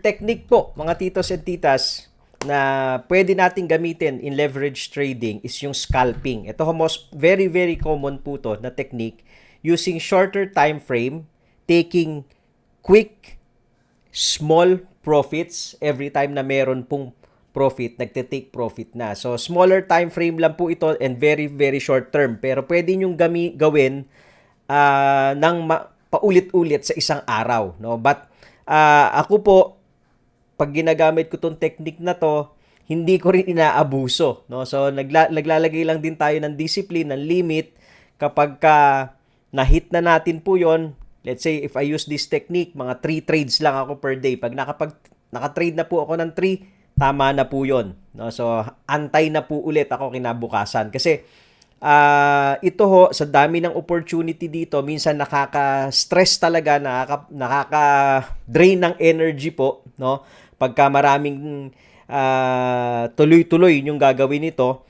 Technique po, mga titos and titas, na pwede nating gamitin in leverage trading is yung scalping. Ito most very very common po to na technique using shorter time frame, taking quick small profits every time na meron pong profit, nagte-take profit na. So smaller time frame lang po ito and very very short term. Pero pwede nyong gawin ng paulit-ulit sa isang araw, no? But ako po, pag ginagamit ko tong technique na to, hindi ko rin inaabuso, no? So naglalagay lang din tayo ng discipline, ng limit kapag na-hit na natin po 'yon. Let's say if I use this technique, mga 3 trades lang ako per day. Pag naka-trade na po ako ng 3, tama na po 'yon, no? So antay na po ulit ako kinabukasan kasi ito ho, sa dami ng opportunity dito, minsan nakaka-stress talaga, nakaka-drain ng energy po, no? Pagka maraming tuloy-tuloy yung gagawin nito.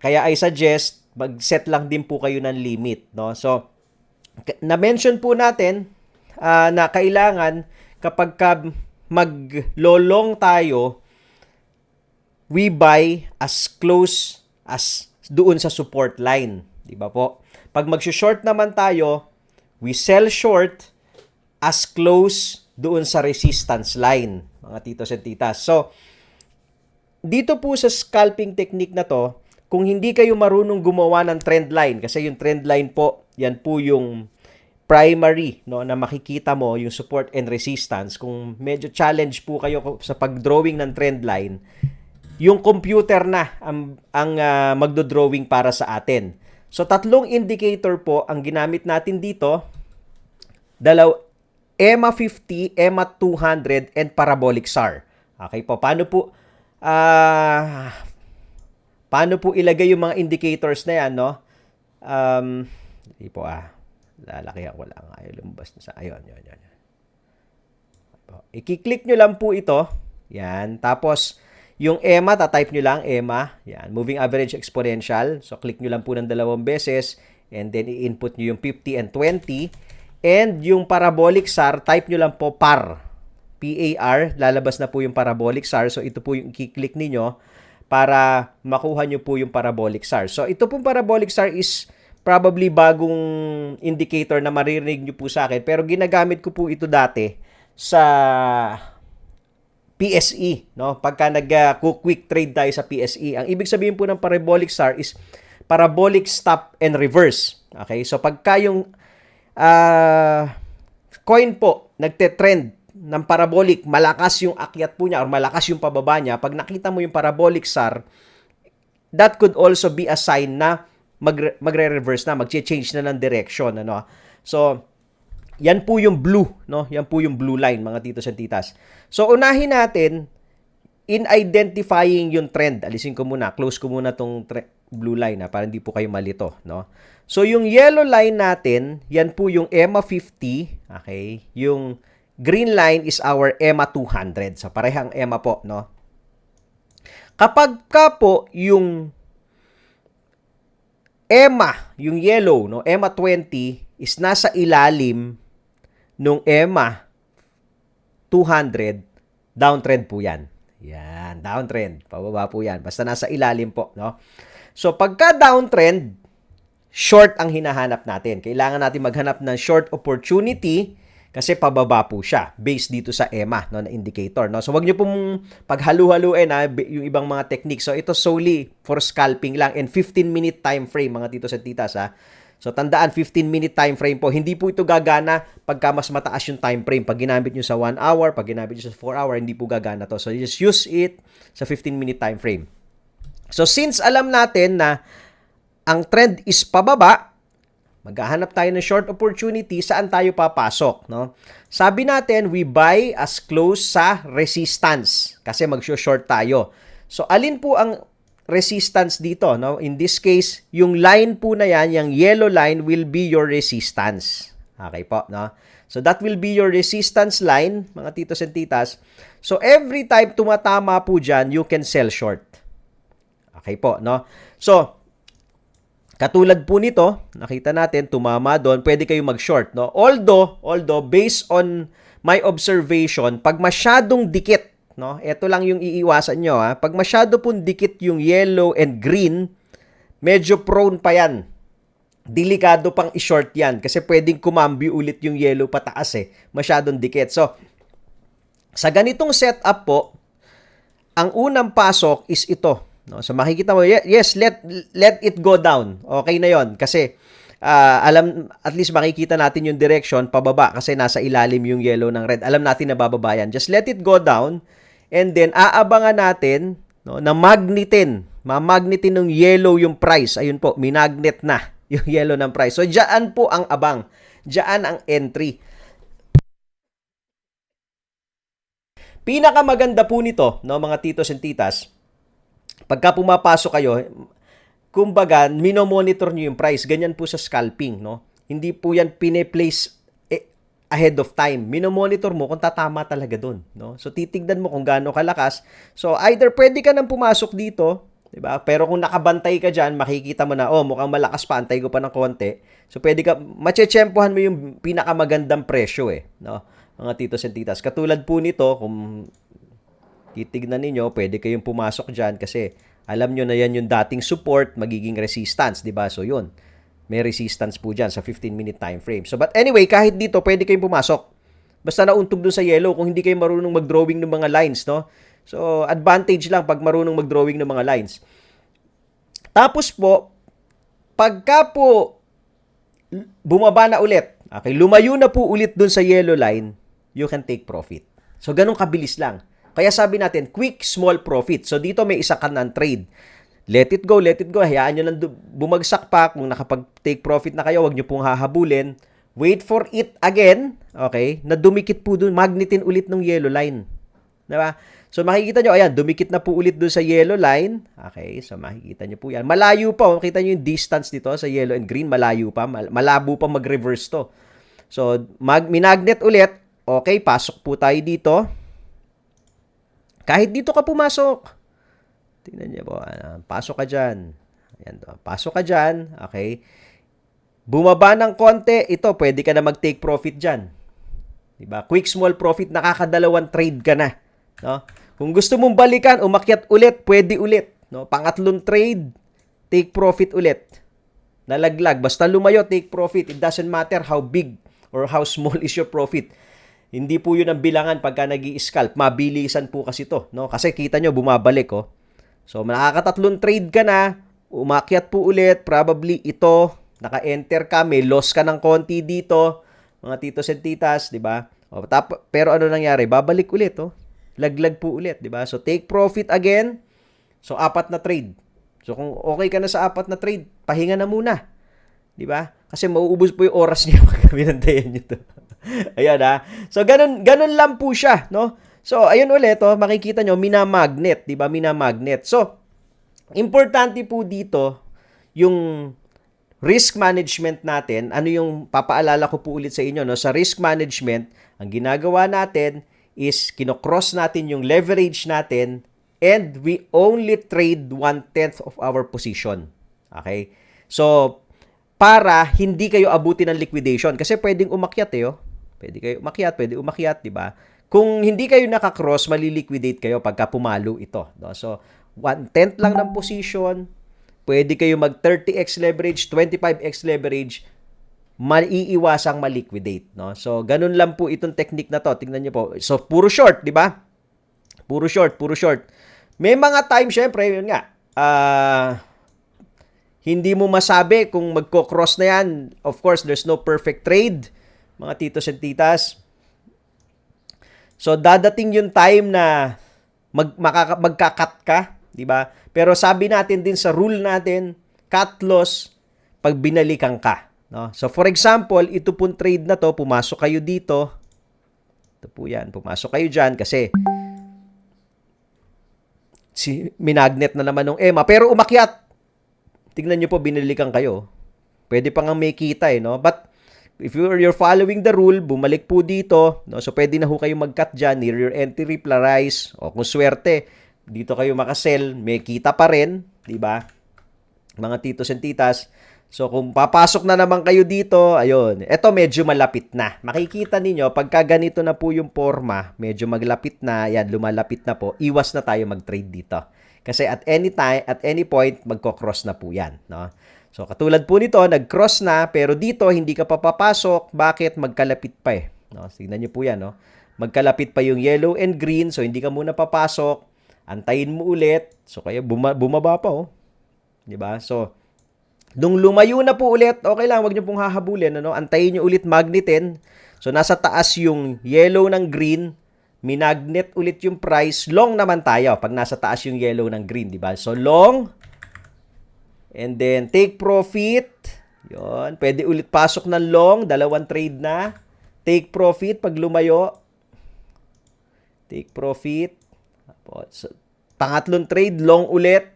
Kaya I suggest, mag-set lang din po kayo ng limit, no? So, na-mention po natin na kailangan kapag mag-lolong tayo, we buy as close as doon sa support line, di ba po? Pag mag-short naman tayo, we sell short as close doon sa resistance line, mga titos and titas. So, dito po sa scalping technique na to, kung hindi kayo marunong gumawa ng trend line, kasi yung trend line po, yan po yung primary, no, na makikita mo yung support and resistance. Kung medyo challenge po kayo sa pag-drawing ng trend line, yung computer na ang magdo-drawing para sa atin. So, 3 indicator po ang ginamit natin dito. EMA 50, EMA 200, and parabolic SAR. Okay po, paano po ilagay yung mga indicators na yan, no? Hindi po lalakihan ko lang. Ayaw lumabas na sa, ayun. I-click nyo lang po ito. Yan, tapos, yung EMA, tatype nyo lang, EMA. Yan, moving average exponential. So, click nyo lang po ng 2 beses. And then, i-input nyo yung 50 and 20. And yung parabolic SAR, type nyo lang po PAR. P-A-R. Lalabas na po yung parabolic SAR. So, ito po yung i-click ninyo para makuha nyo po yung parabolic SAR. So, ito pong parabolic SAR is probably bagong indicator na maririnig nyo po sa akin. Pero ginagamit ko po ito dati sa PSE, no? Pagka nag-quick trade tayo sa PSE, ang ibig sabihin po ng parabolic SAR is parabolic stop and reverse. Okay? So pagka yung coin po nagte-trend ng parabolic, malakas yung akyat po niya or malakas yung pababa niya, pag nakita mo yung parabolic SAR, that could also be a sign na magre-reverse na, magche-change na ng direction, ano? So yan po yung blue, no? Yan po yung blue line, mga titos and titas. So, unahin natin in identifying yung trend. Alisin ko muna, close ko muna tong blue line para hindi po kayo malito, no? So, yung yellow line natin, yan po yung EMA 50, okay? Yung green line is our EMA 200. So, parehang EMA po, no? Kapag ka po yung EMA, yung yellow, no? EMA 20 is nasa ilalim nung EMA 200, downtrend po yan. Yan, downtrend. Pababa po yan. Basta nasa ilalim po, no? So, pagka downtrend, short ang hinahanap natin. Kailangan natin maghanap ng short opportunity kasi pababa po siya based dito sa EMA, no, na indicator, no? So, wag niyo pong paghalu-haluin yung ibang mga techniques. So, ito solely for scalping lang and 15-minute time frame, mga titos at titas, ha? So, tandaan, 15-minute time frame po. Hindi po ito gagana pagka mas mataas yung time frame. Pag ginamit nyo sa 1 hour, pag ginamit nyo sa 4 hour, hindi po gagana to. So, just use it sa 15-minute time frame. So, since alam natin na ang trend is pababa, maghahanap tayo ng short opportunity, saan tayo papasok, no? Sabi natin, we buy as close sa resistance kasi mag-short tayo. So, alin po ang resistance dito, no? In this case, yung line po na yan, yung yellow line will be your resistance. Okay po, no? So that will be your resistance line, mga titos and titas. So every time tumatama po dyan, you can sell short. Okay po, no? So katulad po nito, nakita natin tumama doon, pwede kayong mag-short, no? Although based on my observation, pag masyadong dikit, no? Ito lang yung iiwasan nyo, ha? Pag masyado pong dikit yung yellow and green, medyo prone pa yan. Delikado pang i-short yan kasi pwedeng kumambyo ulit yung yellow pataas eh. Masyadong dikit. So, sa ganitong setup po, ang unang pasok is ito. No? So makikita mo, yes, let it go down. Okay na yon kasi at least makikita natin yung direction pababa kasi nasa ilalim yung yellow ng red. Alam natin na bababa yan. Just let it go down and then aabangan natin, no, na mamagnetin ng yellow yung price. Ayun po, minagnet na yung yellow ng price. So diyan po ang abang. Diyan ang entry. Pinakamaganda po nito, no, mga titos and titas, pagka pumapasok kayo, kumbaga, minomonitor nyo yung price. Ganyan po sa scalping, no? Hindi po yan pine-place ahead of time. Minomonitor mo kung tatama talaga dun, no? So, titignan mo kung gaano kalakas. So, either pwede ka nang pumasok dito, diba? Pero kung nakabantay ka dyan, makikita mo na, oh, mukhang malakas pa, antay ko pa ng konti. So, pwede ka, matsyempohan mo yung pinakamagandang presyo, no? Mga titos and titas. Katulad po nito, kung titignan ninyo, pwede kayong pumasok dyan kasi alam nyo na yan yung dating support, magiging resistance, di ba? So, yun. May resistance po dyan sa 15-minute time frame. So, but anyway, kahit dito, pwede kayong pumasok. Basta nauntog dun sa yellow kung hindi kayo marunong mag-drawing ng mga lines, no? So, advantage lang pag marunong mag-drawing ng mga lines. Tapos po, pagka po bumaba na ulit, okay, lumayo na po ulit dun sa yellow line, you can take profit. So, ganun kabilis lang. Kaya sabi natin, quick, small profit. So, dito may isa ka ng trade. Let it go. Hayaan nyo lang bumagsak pa. Kung nakapag-take profit na kayo, huwag nyo pong hahabulin. Wait for it again, okay, na dumikit po dun, magnetin ulit ng yellow line. Diba? So, makikita nyo, ayan, dumikit na po ulit dun sa yellow line. Okay, so makikita nyo po yan. Malayo pa, makikita nyo yung distance dito sa yellow and green, malayo pa. Malabo pa mag-reverse to. So, minagnet ulit. Okay, pasok po tayo dito. Kahit dito ka pumasok. Tingnan niyo po. Pasok ka dyan. Ayan, pasok ka dyan. Okay. Bumaba ng konti. Ito, pwede ka na mag-take profit dyan. Diba? Quick, small profit. Nakakadalawang trade ka na. No? Kung gusto mong balikan, umakyat ulit, pwede ulit. No? Pangatlong trade, take profit ulit. Nalaglag. Basta lumayo, take profit. It doesn't matter how big or how small is your profit. Hindi po yun ang bilangan pagka nag-i-scalp. Mabilisan po kasi to, no? Kasi kita nyo, bumabalik, oh. So, nakakatatlong trade ka na, umakyat po ulit, probably ito, naka-enter ka, may loss ka ng konti dito, mga titos and titas, di ba? Pero ano nangyari? Babalik ulit, oh. Laglag po ulit, di ba? So, take profit again. So, 4 na trade. So, kung okay ka na sa 4 na trade, pahinga na muna. Di ba? Kasi mauubos po yung oras niya pag binantayan nyo to. Ayan ha. So, ganun lang po siya, no? So, ayun ulit, oh, makikita nyo, minamagnet, di ba? Minamagnet. So, importante po dito, yung risk management natin, ano yung papaalala ko po ulit sa inyo, no? Sa risk management, ang ginagawa natin is kinocross natin yung leverage natin and we only trade 1/10 of our position. Okay? So, para hindi kayo abutin ng liquidation. Kasi pwedeng umakyat oh. Pwede umakyat, di ba? Kung hindi kayo nakakross, maliliquidate kayo pagka pumalo ito. No? So, 1/10 lang ng position, pwede kayo mag 30x leverage, 25x leverage, maiiwasang maliquidate. No? So, ganun lang po itong technique na to. Tingnan nyo po. So, puro short, di ba? Puro short. May mga time, syempre, yun nga, hindi mo masabi kung magko-cross na yan. Of course, there's no perfect trade, mga titos and titas. So, dadating yung time na magka-cut ka, di ba? Pero sabi natin din sa rule natin, cut loss pag binalikan ka. No? So, for example, ito pong trade na to, pumasok kayo dito. Ito po yan, pumasok kayo dyan kasi minagnet na naman ng EMA. Pero umakyat. Tingnan nyo po, binalikan kayo. Pwede pa nga may kita no? But, if you're following the rule, bumalik po dito, no? So pwede na ho kayo mag-cut dyan near your entry price, o kung swerte, dito kayo makasell, may kita pa rin, di ba? Mga titos and titas. So, kung papasok na naman kayo dito, ayun, eto medyo malapit na. Makikita ninyo, pagka ganito na po yung forma, medyo maglapit na, yan, lumalapit na po, iwas na tayo mag-trade dito. Kasi at any time, at any point, magko-cross na po yan. No? So, katulad po nito, nag-cross na, pero dito, hindi ka pa papasok. Bakit? Magkalapit pa eh. No? Tignan nyo po yan. No? Magkalapit pa yung yellow and green, so hindi ka muna papasok. Antayin mo ulit. So, kaya bumaba pa oh. Diba? So, nung lumayo na po ulit, okay lang, wag niyo pong hahabulin. Ano? Antayin niyo ulit magnetin. So, nasa taas yung yellow ng green. Minagnet ulit yung price. Long naman tayo pag nasa taas yung yellow ng green. Diba? So, long. And then, take profit. Yun. Pwede ulit pasok ng long. Dalawang trade na. Take profit pag lumayo. Take profit. So, pangatlong trade, long ulit.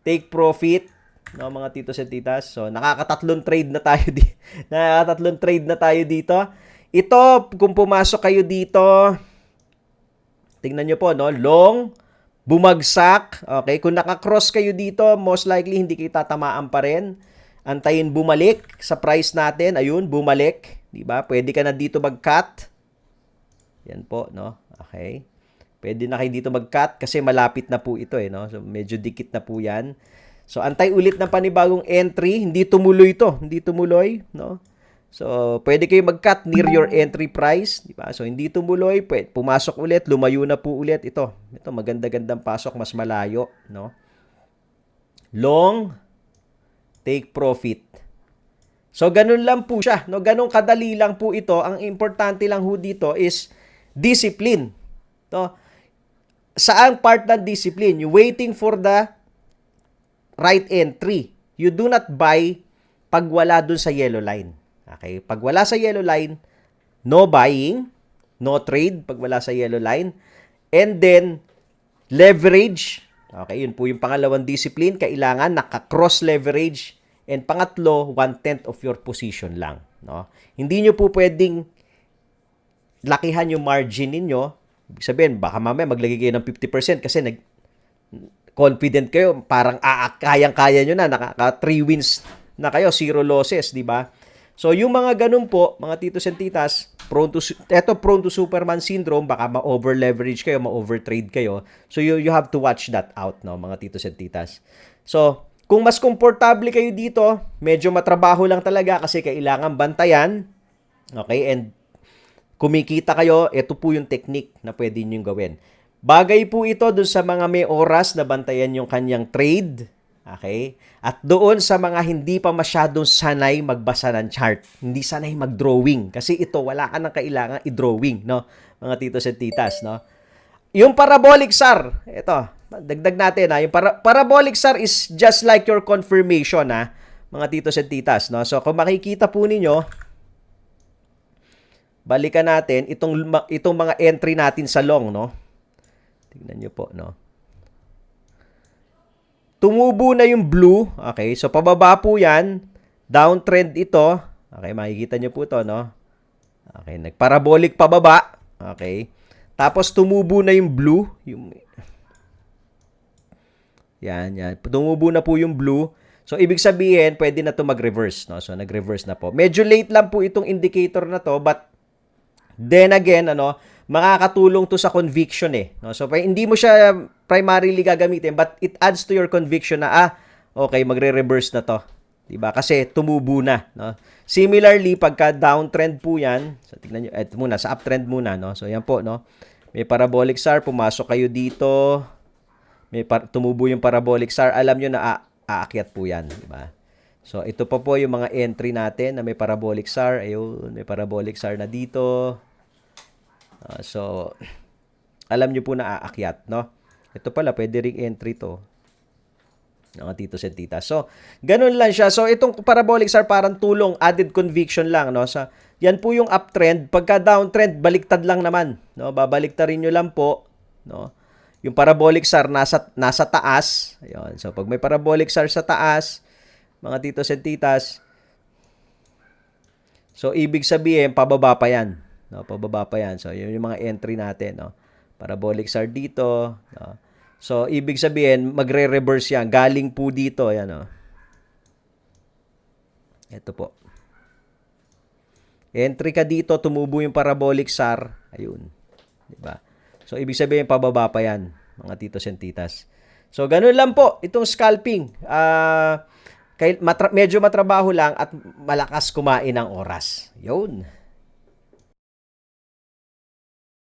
Take profit. No, mga titos at titas. So, nakakatatlong trade na tayo dito. Nakakatatlong trade na tayo dito. Ito, kung pumasok kayo dito, tingnan nyo po, no? Long, bumagsak. Okay, kung nakakross kayo dito, most likely hindi kayo tatamaan pa rin. Antayin bumalik sa price natin. Ayun, bumalik. Diba? Pwede ka na dito mag-cut. Yan po, no? Okay. Pwede na kayo dito mag-cut kasi malapit na po ito, eh, no? So, medyo dikit na po yan. So, antay ulit ng panibagong entry. Hindi tumuloy ito. Hindi tumuloy, no? So, pwede kayo mag-cut near your entry price. Diba? So, hindi tumuloy. Pwede, pumasok ulit. Lumayo na po ulit. Ito maganda-gandang pasok. Mas malayo, no? Long. Take profit. So, ganun lang po siya, no? Ganun kadali lang po ito. Ang importante lang ho dito is discipline. No? Saan part ng discipline? You waiting for the right entry. You do not buy pag wala dun sa yellow line. Okay? Pag wala sa yellow line, no buying, no trade pag wala sa yellow line. And then, leverage. Okay, yun po yung pangalawang discipline. Kailangan naka-cross leverage. And pangatlo, 1/10 of your position lang. No? Hindi nyo po pwedeng lakihan yung margin ninyo. Ibig sabihin, baka mamaya maglagay kayo ng 50% kasi confident kayo, parang kayang-kaya nyo na, nakaka 3 wins na kayo, 0 losses, di ba? So, yung mga ganun po, mga titos and titas, prone to Superman syndrome, baka ma-over-leverage kayo, ma-overtrade kayo. So, you have to watch that out, no, mga titos and titas. So, kung mas komportable kayo dito, medyo matrabaho lang talaga kasi kailangan bantayan, okay, and kumikita kayo, ito po yung technique na pwede nyo gawin. Bagay po ito dun sa mga may oras na bantayan yung kanyang trade. Okay? At doon sa mga hindi pa masyadong sanay magbasa ng chart. Hindi sanay mag-drawing. Kasi ito, wala ka nang kailangan i-drawing, no? Mga titos at titas, no? Yung parabolic SAR, ito, dagdag natin, ha? Yung parabolic SAR is just like your confirmation, ha? Mga titos at titas, no? So, kung makikita po ninyo, balikan natin itong mga entry natin sa long, no? Tingnan nyo po, no? Tumubo na yung blue. Okay, so pababa po yan. Downtrend ito. Okay, makikita nyo po to, no? Okay, nagparabolic pababa. Okay. Tapos tumubo na yung blue. Yan. Tumubo na po yung blue. So, ibig sabihin, pwede na to mag-reverse, no? So, nag-reverse na po. Medyo late lang po itong indicator na to, but then again, makakatulong to sa conviction eh. No? So, hindi mo siya primarily gagamitin, but it adds to your conviction na, okay, magre-reverse na to. Diba? Kasi tumubo na. No? Similarly, pagka downtrend po yan, so tignan nyo, ito muna, sa uptrend muna. No? So, yan po, no? May parabolic SAR, pumasok kayo dito. Tumubo yung parabolic SAR, alam nyo na aakyat po yan. Diba? So, ito pa po yung mga entry natin na may parabolic SAR. Ayun, may parabolic SAR na dito. So, alam nyo po na aakyat, no? Ito pala, pwede ring entry to. Mga titos and titas. So, ganun lang siya. So, itong parabolic SAR parang tulong, added conviction lang, no? So, yan po yung uptrend. Pagka downtrend, baliktad lang naman, no? Babaliktarin nyo lang po, no? Yung parabolic SAR nasa taas. Ayun. So, pag may parabolic SAR sa taas, mga titos and titas, so, ibig sabihin, pababa pa yan. No, pababa pa yan. So, yun yung mga entry natin. No? Parabolic SAR dito. No? So, ibig sabihin, magre-reverse yan. Galing po dito. Yan, no? Ito po. Entry ka dito, tumubo yung parabolic SAR. Ayun. Diba? So, ibig sabihin, pababa pa yan, mga titos and titas. So, ganun lang po, itong scalping. Medyo matrabaho lang at malakas kumain ng oras. Yun.